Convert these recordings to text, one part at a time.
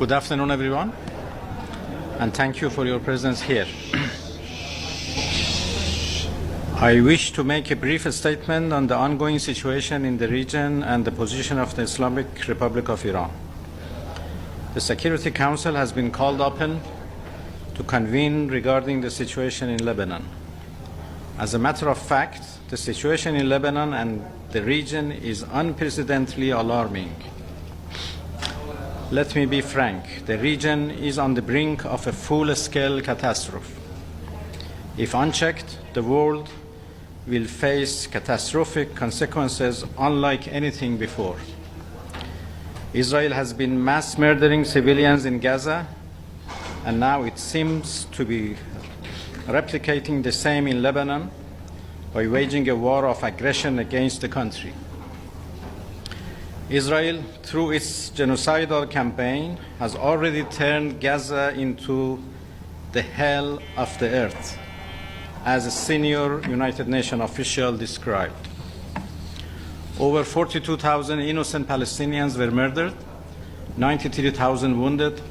Good afternoon, everyone, and thank you for your presence here. I wish to make a brief statement on the ongoing situation in the region and the position of the Islamic Republic of Iran. The Security Council has been called upon to convene regarding the situation in Lebanon. As a matter of fact, the situation in Lebanon and the region is unprecedentedly alarming. Let me be frank, the region is on the brink of a full-scale catastrophe. If unchecked, the world will face catastrophic consequences unlike anything before. Israel has been mass murdering civilians in Gaza, and now it seems to be replicating the same in Lebanon by waging a war of aggression against the country. Israel, through its genocidal campaign, has already turned Gaza into the hell of the earth, as a senior United Nations official described. Over 42,000 innocent Palestinians were murdered, 93,000 wounded,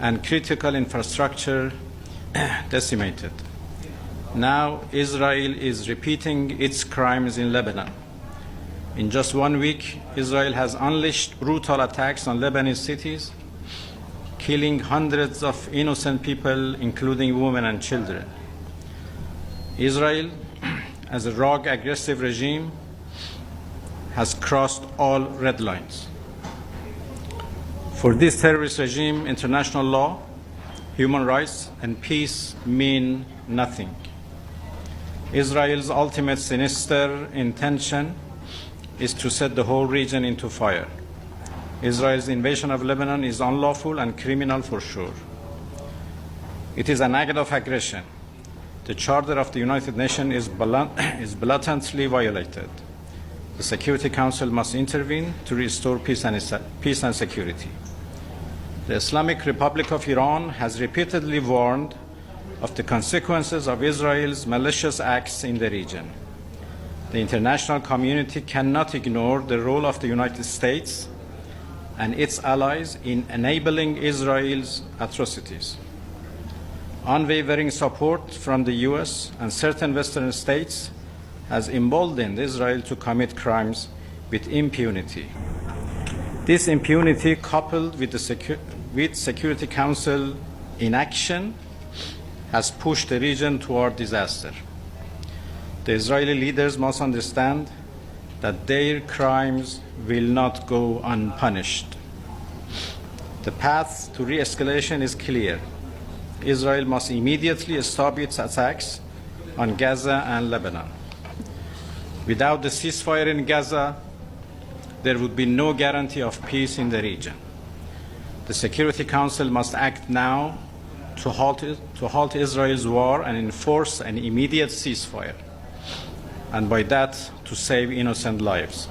and critical infrastructure decimated. Now Israel is repeating its crimes in Lebanon. In just 1 week, Israel has unleashed brutal attacks on Lebanese cities, killing hundreds of innocent people, including women and children. Israel, as a rogue, aggressive regime, has crossed all red lines. For this terrorist regime, international law, human rights, and peace mean nothing. Israel's ultimate sinister intention is to set the whole region into fire. Israel's invasion of Lebanon is unlawful and criminal for sure. It is an act of aggression. The Charter of the United Nations is blatantly violated. The Security Council must intervene to restore peace and security. The Islamic Republic of Iran has repeatedly warned of the consequences of Israel's malicious acts in the region. The international community cannot ignore the role of the United States and its allies in enabling Israel's atrocities. Unwavering support from the US and certain Western states has emboldened Israel to commit crimes with impunity. This impunity, coupled with the Security Council inaction, has pushed the region toward disaster. The Israeli leaders must understand that their crimes will not go unpunished. The path to re-escalation is clear. Israel must immediately stop its attacks on Gaza and Lebanon. Without the ceasefire in Gaza, there would be no guarantee of peace in the region. The Security Council must act now to halt Israel's war and enforce an immediate ceasefire, and by that to save innocent lives.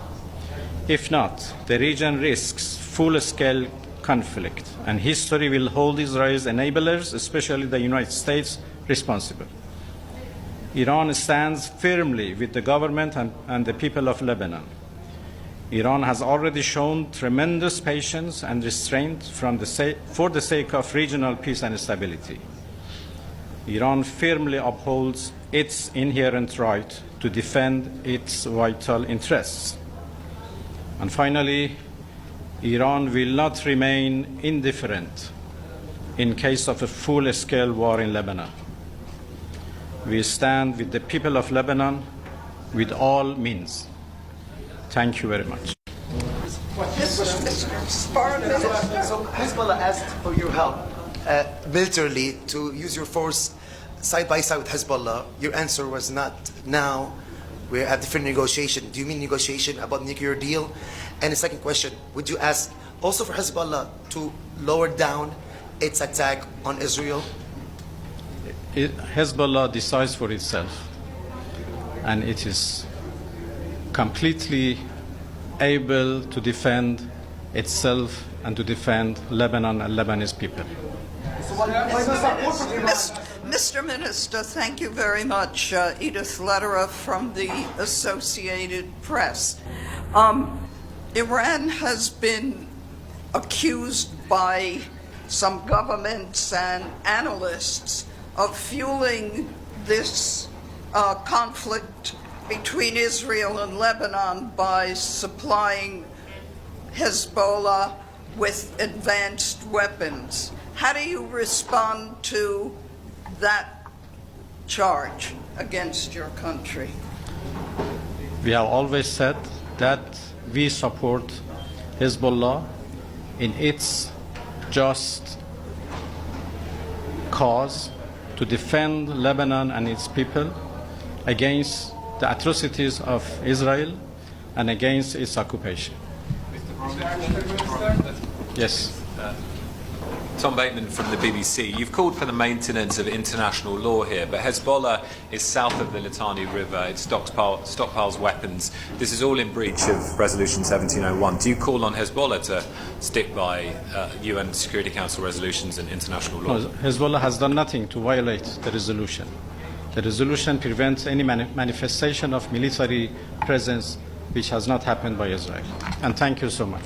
If not, the region risks full-scale conflict, and history will hold Israel's enablers, especially the United States, responsible. Iran stands firmly with the government and the people of Lebanon. Iran has already shown tremendous patience and restraint for the sake of regional peace and stability. Iran firmly upholds its inherent right to defend its vital interests. And finally, Iran will not remain indifferent in case of a full-scale war in Lebanon. We stand with the people of Lebanon with all means. Thank you very much. So Hezbollah asked for your help militarily to use your force side by side with Hezbollah. Your answer was not now. We're at different negotiation. Do you mean negotiation about nuclear deal? And the second question, would you ask also for Hezbollah to lower down its attack on Israel? Hezbollah decides for itself, and it is completely able to defend itself and to defend Lebanon and Lebanese people. Mr. Minister, thank you very much. Edith Lederer from the Associated Press. Iran has been accused by some governments and analysts of fueling this conflict between Israel and Lebanon by supplying Hezbollah with advanced weapons. How do you respond to that charge against your country? We have always said that we support Hezbollah in its just cause to defend Lebanon and its people against the atrocities of Israel and against its occupation. Yes. Tom Bateman from the BBC. You've called for the maintenance of international law here, but Hezbollah is south of the Litani River. It stockpiles weapons. This is all in breach of Resolution 1701. Do you call on Hezbollah to stick by UN Security Council resolutions and international law? No, Hezbollah has done nothing to violate the resolution. The resolution prevents any manifestation of military presence which has not happened by Israel. And thank you so much.